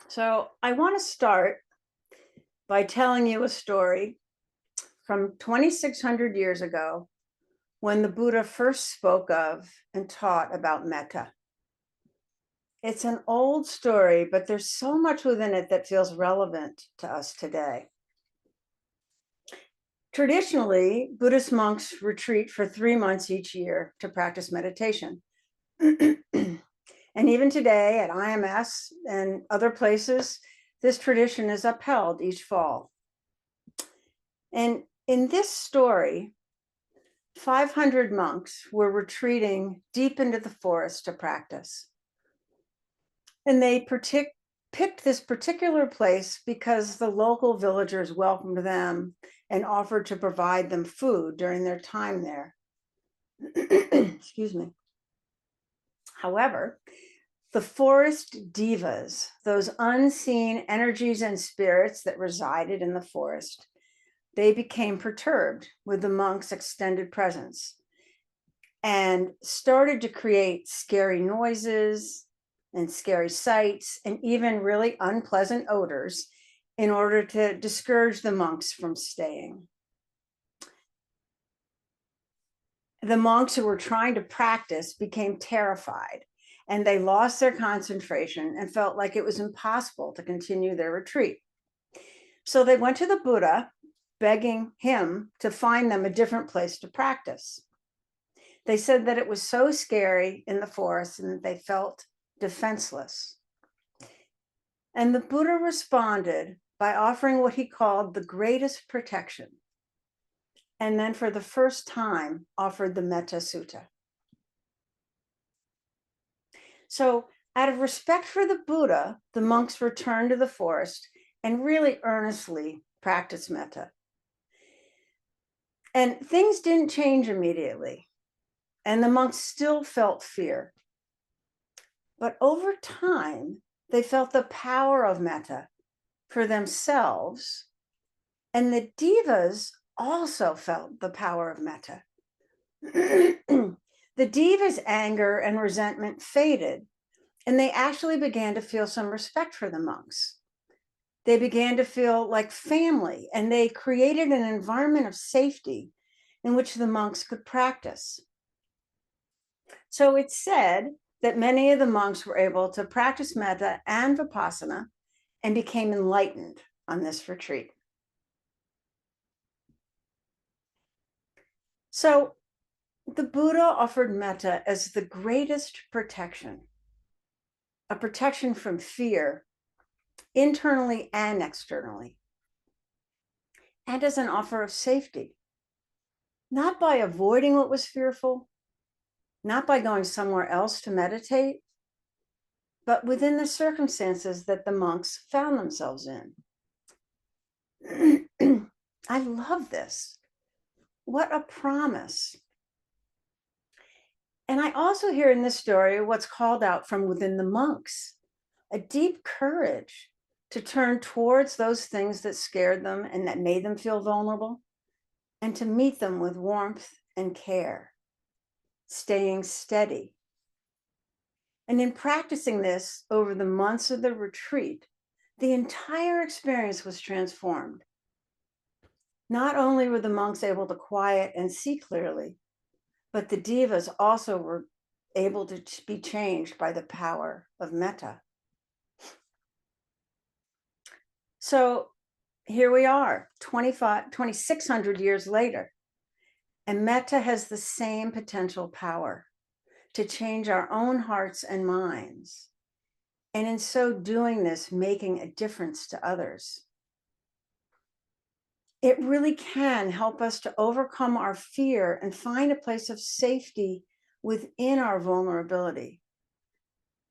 So I want to start by telling you a story from 2,600 years ago when the Buddha first spoke of and taught about metta. It's an old story, but there's so much within it that feels relevant to us today. Traditionally, Buddhist monks retreat for 3 months each year to practice meditation. And even today at IMS and other places, this tradition is upheld each fall. And in this story, 500 monks were retreating deep into the forest to practice. And they picked this particular place because the local villagers welcomed them and offered to provide them food during their time there. Excuse me. However, the forest divas, those unseen energies and spirits that resided in the forest, they became perturbed with the monks' extended presence and started to create scary noises and scary sights and even really unpleasant odors in order to discourage the monks from staying. The monks who were trying to practice became terrified, and they lost their concentration and felt like it was impossible to continue their retreat. So they went to the Buddha, begging him to find them a different place to practice. They said that it was so scary in the forest and that they felt defenseless. And the Buddha responded by offering what he called the greatest protection. And then for the first time offered the Metta Sutta. So out of respect for the Buddha, the monks returned to the forest and really earnestly practiced metta. And things didn't change immediately, and the monks still felt fear. But over time, they felt the power of metta for themselves, and the divas also felt the power of metta. The divas' anger and resentment faded, and they actually began to feel some respect for the monks. They began to feel like family, and they created an environment of safety in which the monks could practice. So it's said that many of the monks were able to practice metta and vipassana and became enlightened on this retreat. So the Buddha offered metta as the greatest protection, a protection from fear, internally and externally, and as an offer of safety, not by avoiding what was fearful, not by going somewhere else to meditate, but within the circumstances that the monks found themselves in. I love this. What a promise. And I also hear in this story what's called out from within the monks, a deep courage to turn towards those things that scared them and that made them feel vulnerable, and to meet them with warmth and care, staying steady. And in practicing this over the months of the retreat, the entire experience was transformed. Not only were the monks able to quiet and see clearly, but the divas also were able to be changed by the power of metta. So here we are, 2,600 years later, and metta has the same potential power to change our own hearts and minds, and in so doing this, making a difference to others. It really can help us to overcome our fear and find a place of safety within our vulnerability,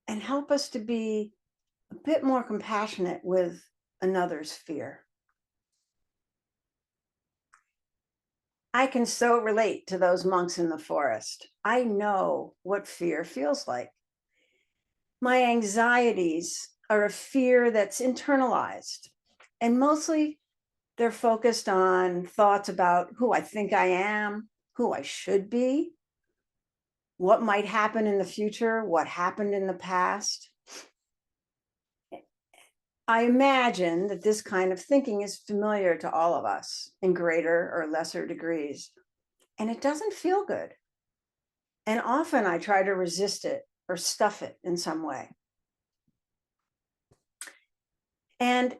and help us to be a bit more compassionate with another's fear. I can so relate to those monks in the forest. I know what fear feels like. My anxieties are a fear that's internalized, and mostly they're focused on thoughts about who I think I am, who I should be, what might happen in the future, what happened in the past. I imagine that this kind of thinking is familiar to all of us in greater or lesser degrees, and it doesn't feel good. And often I try to resist it or stuff it in some way. And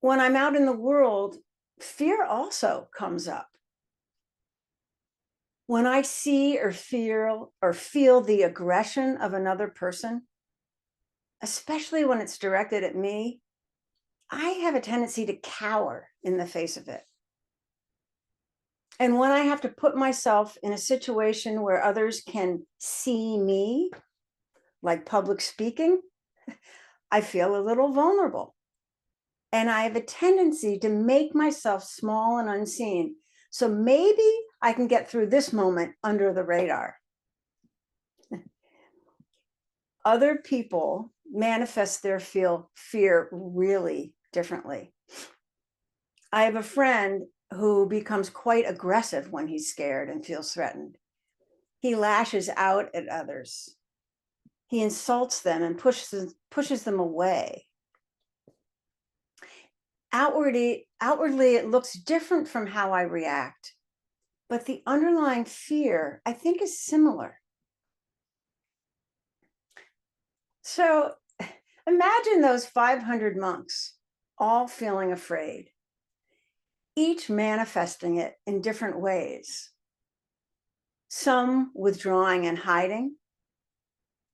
when I'm out in the world, fear also comes up. When I see or feel the aggression of another person, especially when it's directed at me, I have a tendency to cower in the face of it. And when I have to put myself in a situation where others can see me, like public speaking, I feel a little vulnerable. And I have a tendency to make myself small and unseen. So maybe I can get through this moment under the radar. Other people manifest their fear really differently. I have a friend who becomes quite aggressive when he's scared and feels threatened. He lashes out at others. He insults them and pushes them away. Outwardly, it looks different from how I react, but the underlying fear, I think, is similar. So imagine those 500 monks all feeling afraid, each manifesting it in different ways. Some withdrawing and hiding,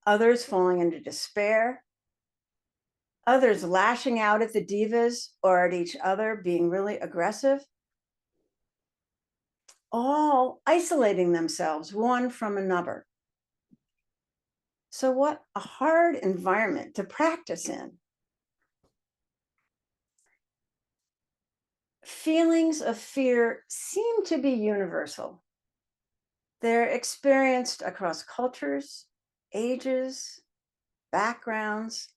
others falling into despair, others lashing out at the divas or at each other, being really aggressive, all isolating themselves one from another. So what a hard environment to practice in. Feelings of fear seem to be universal. They're experienced across cultures, ages, backgrounds.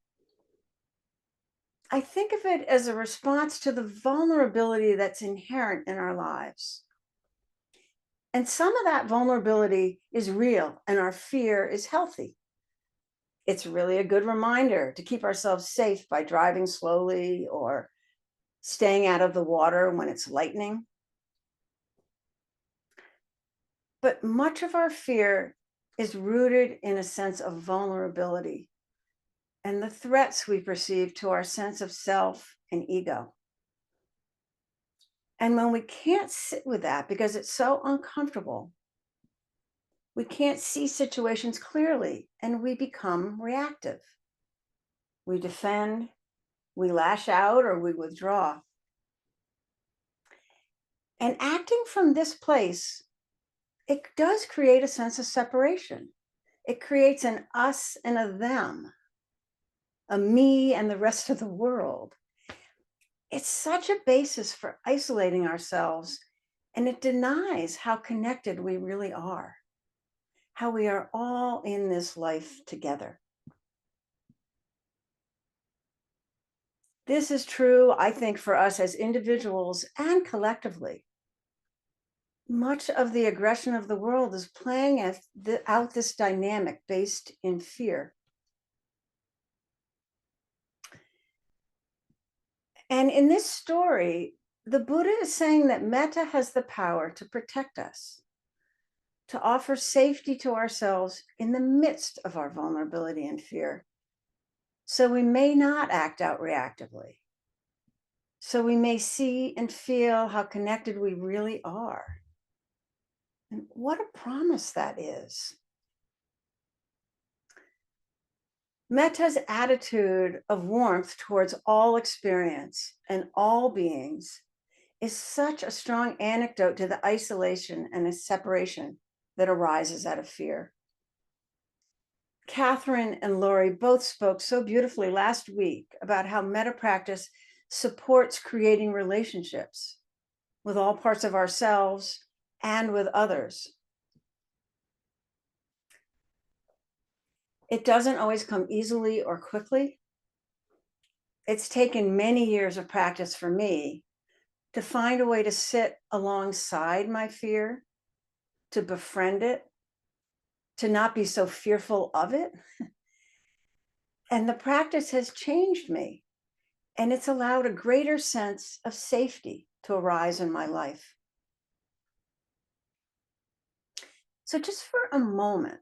I think of it as a response to the vulnerability that's inherent in our lives. And some of that vulnerability is real, and our fear is healthy. It's really a good reminder to keep ourselves safe by driving slowly or staying out of the water when it's lightning. But much of our fear is rooted in a sense of vulnerability and the threats we perceive to our sense of self and ego. And when we can't sit with that because it's so uncomfortable, we can't see situations clearly and we become reactive. We defend, we lash out, or we withdraw. And acting from this place, it does create a sense of separation. It creates an us and a them, a me and the rest of the world. It's such a basis for isolating ourselves, and it denies how connected we really are, how we are all in this life together. This is true, I think, for us as individuals and collectively. Much of the aggression of the world is playing out this dynamic based in fear. And in this story, the Buddha is saying that Metta has the power to protect us, to offer safety to ourselves in the midst of our vulnerability and fear. So we may not act out reactively. So we may see and feel how connected we really are. And what a promise that is. Metta's attitude of warmth towards all experience and all beings is such a strong antidote to the isolation and the separation that arises out of fear. Catherine and Lori both spoke so beautifully last week about how metta practice supports creating relationships with all parts of ourselves and with others. It doesn't always come easily or quickly. It's taken many years of practice for me to find a way to sit alongside my fear, to befriend it, to not be so fearful of it. And the practice has changed me. And it's allowed a greater sense of safety to arise in my life. So just for a moment,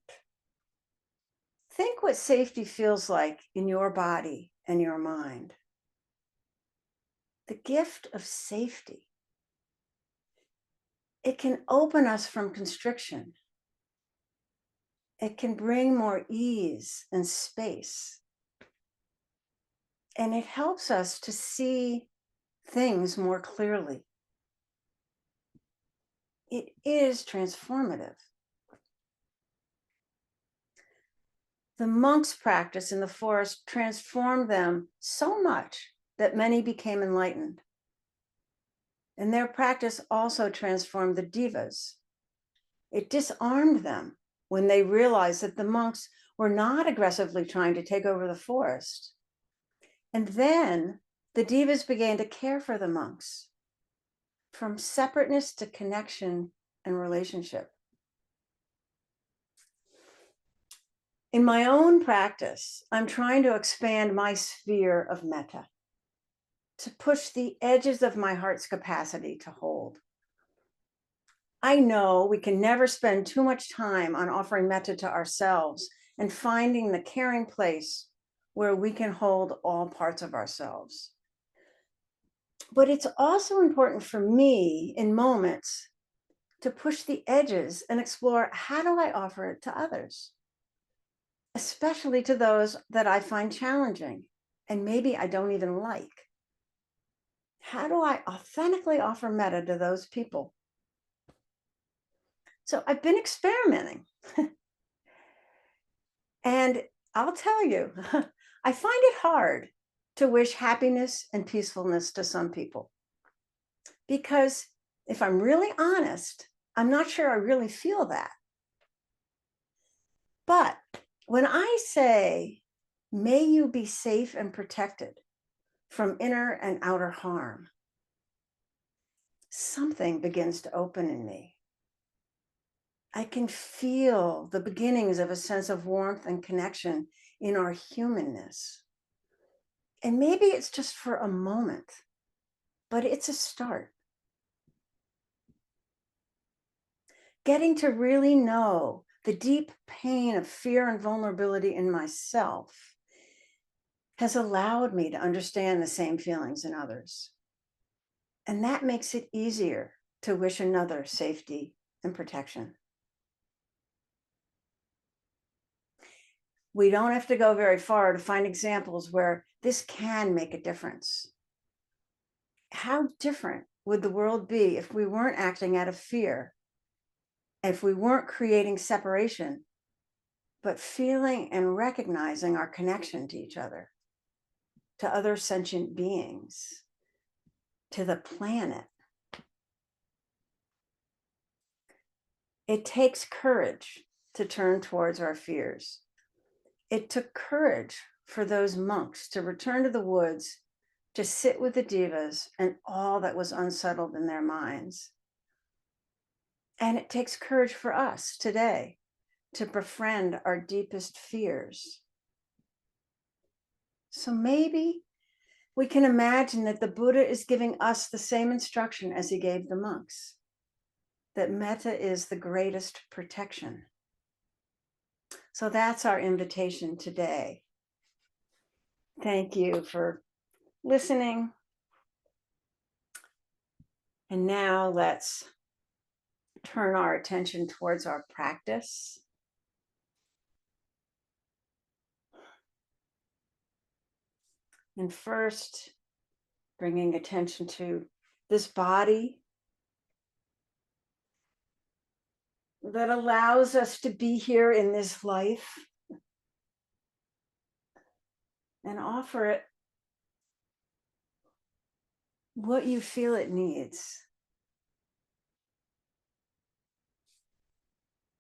think what safety feels like in your body and your mind. The gift of safety. It can open us from constriction. It can bring more ease and space. And it helps us to see things more clearly. It is transformative. The monks' practice in the forest transformed them so much that many became enlightened. And their practice also transformed the devas. It disarmed them when they realized that the monks were not aggressively trying to take over the forest. And then the devas began to care for the monks, from separateness to connection and relationship. In my own practice, I'm trying to expand my sphere of metta, to push the edges of my heart's capacity to hold. I know we can never spend too much time on offering metta to ourselves and finding the caring place where we can hold all parts of ourselves. But it's also important for me in moments to push the edges and explore, how do I offer it to others? Especially to those that I find challenging and maybe I don't even like. How do I authentically offer metta to those people? So I've been experimenting. And I'll tell you, I find it hard to wish happiness and peacefulness to some people. Because if I'm really honest, I'm not sure I really feel that. But when I say, may you be safe and protected from inner and outer harm, something begins to open in me. I can feel the beginnings of a sense of warmth and connection in our humanness. And maybe it's just for a moment, but it's a start. Getting to really know the deep pain of fear and vulnerability in myself has allowed me to understand the same feelings in others. And that makes it easier to wish another safety and protection. We don't have to go very far to find examples where this can make a difference. How different would the world be if we weren't acting out of fear, if we weren't creating separation, but feeling and recognizing our connection to each other, to other sentient beings, to the planet? It takes courage to turn towards our fears. It took courage for those monks to return to the woods, to sit with the devas and all that was unsettled in their minds. And it takes courage for us today to befriend our deepest fears. So maybe we can imagine that the Buddha is giving us the same instruction as he gave the monks, that metta is the greatest protection. So that's our invitation today. Thank you for listening. And now let's turn our attention towards our practice. And first, bringing attention to this body that allows us to be here in this life, and offer it what you feel it needs.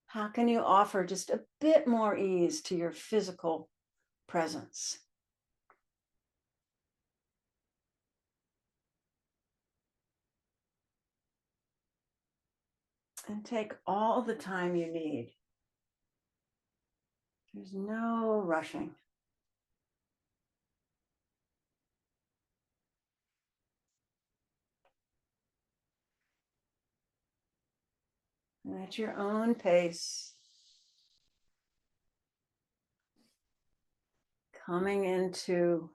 How can you offer just a bit more ease to your physical presence? And take all the time you need. There's no rushing. and at your own pace, coming into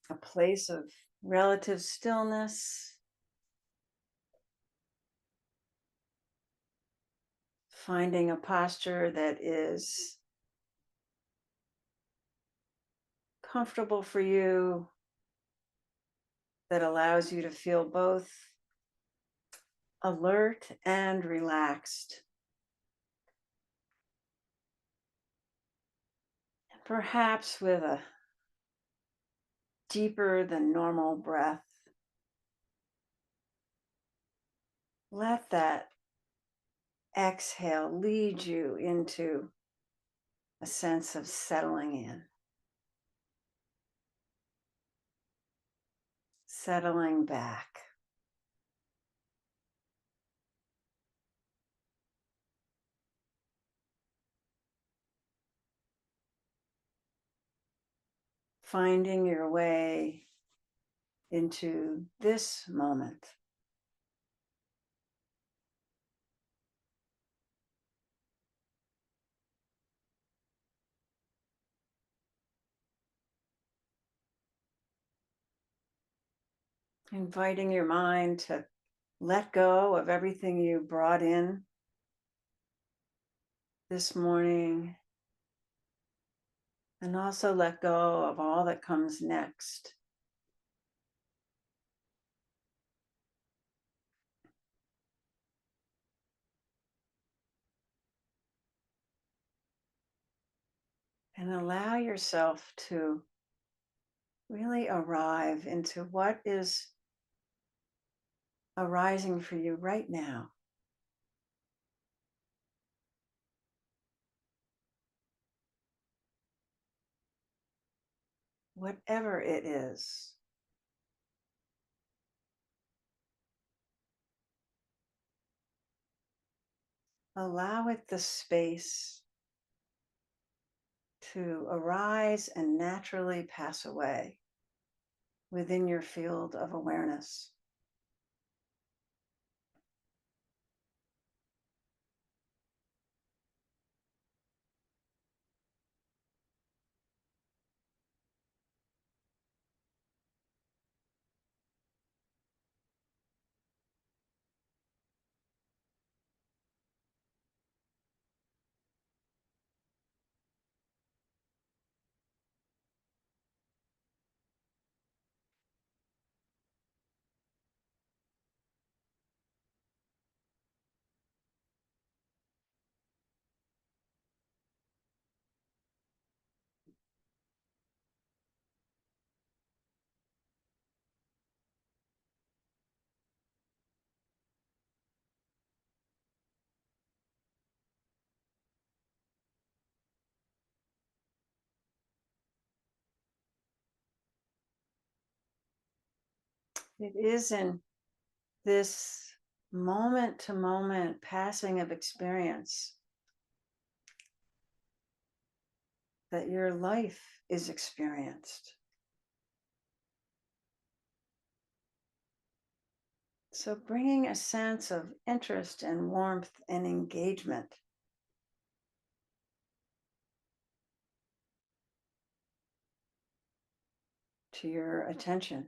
a place of relative stillness, finding a posture that is comfortable for you, that allows you to feel both alert and relaxed. And perhaps with a deeper than normal breath, let that exhale lead you into a sense of settling in, settling back. Finding your way into this moment. Inviting your mind to let go of everything you brought in this morning, and also let go of all that comes next. And allow yourself to really arrive into what is arising for you right now. Whatever it is. Allow it the space to arise and naturally pass away within your field of awareness. It is in this moment to moment passing of experience that your life is experienced. So bringing a sense of interest and warmth and engagement to your attention.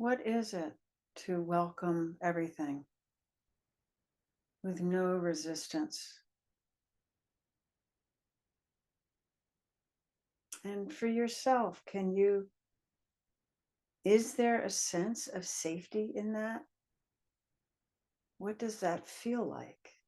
What is it to welcome everything with no resistance? And for yourself, is there a sense of safety in that? What does that feel like?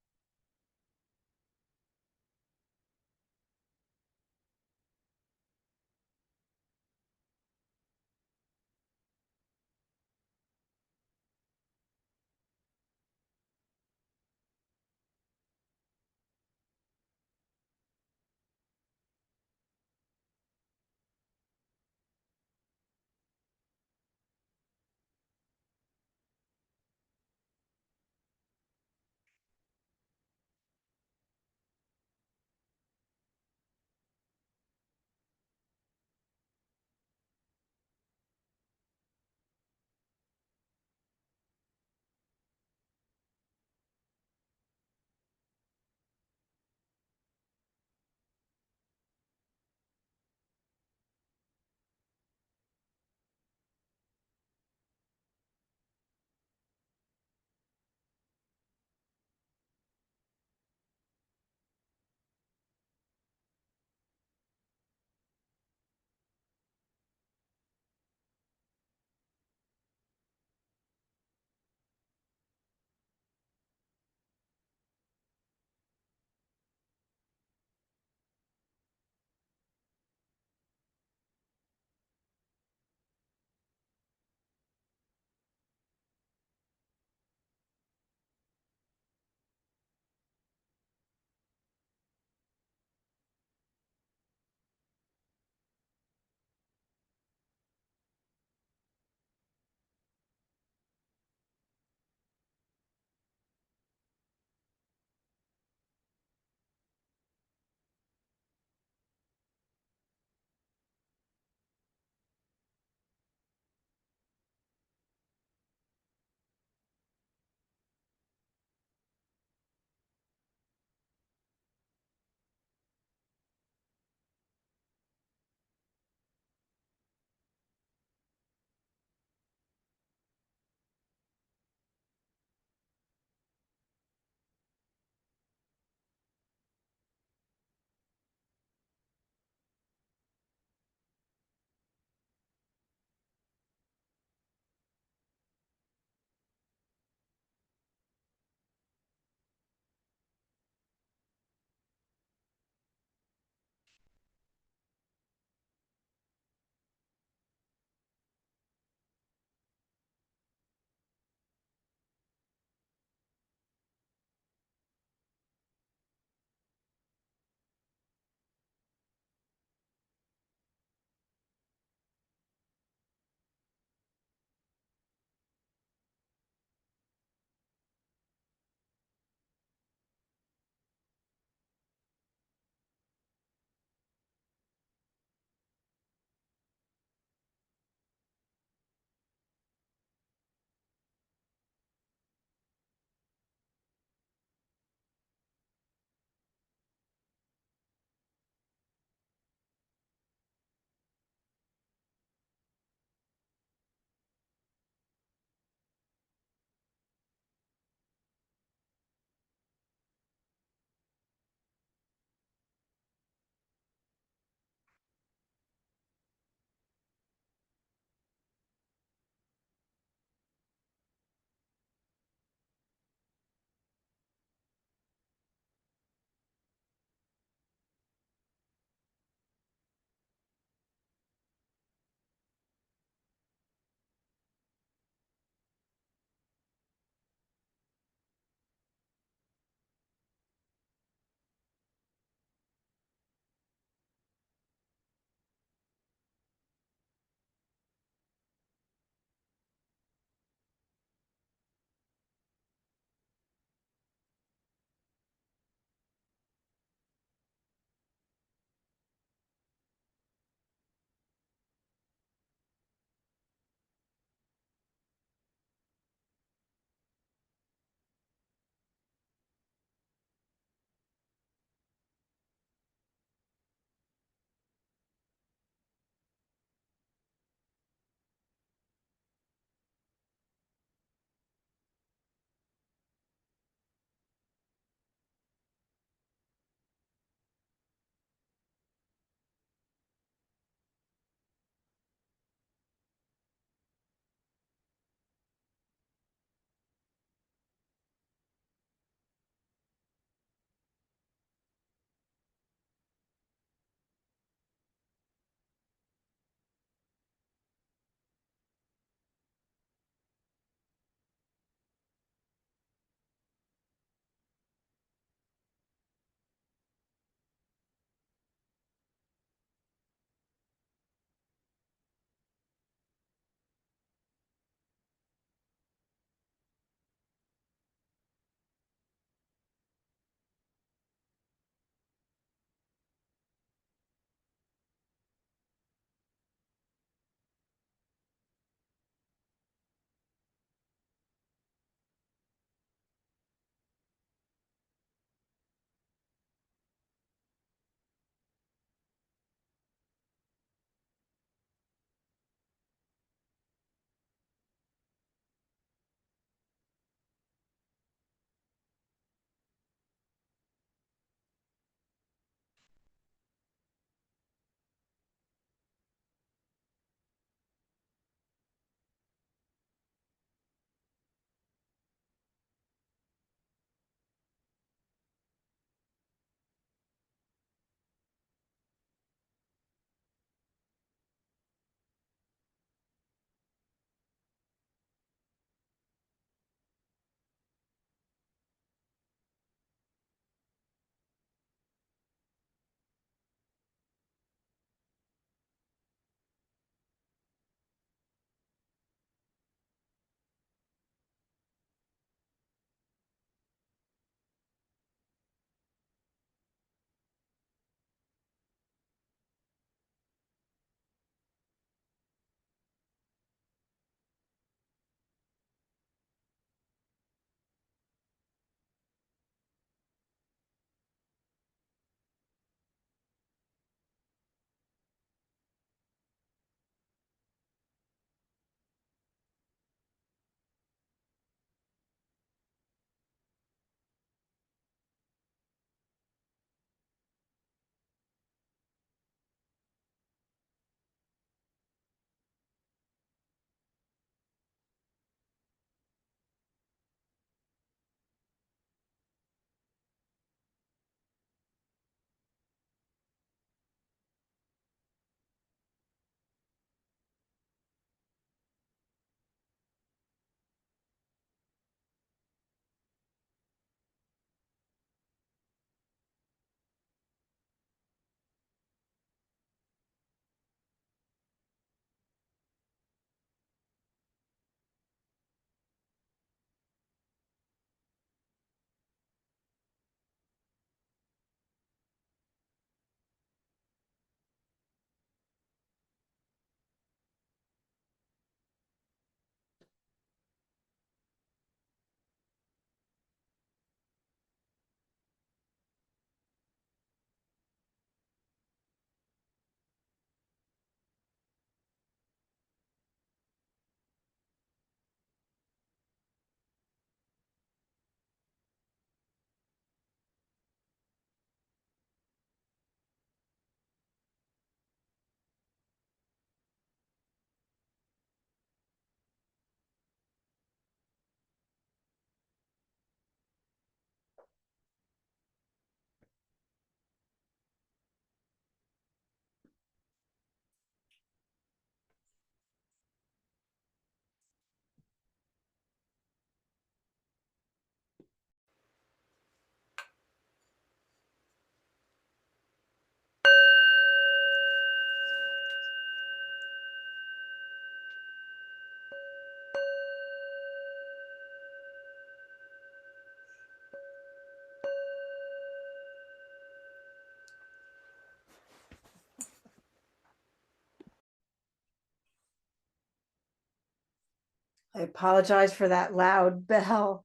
I apologize for that loud bell.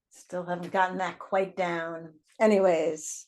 Still haven't gotten that quite down. Anyways,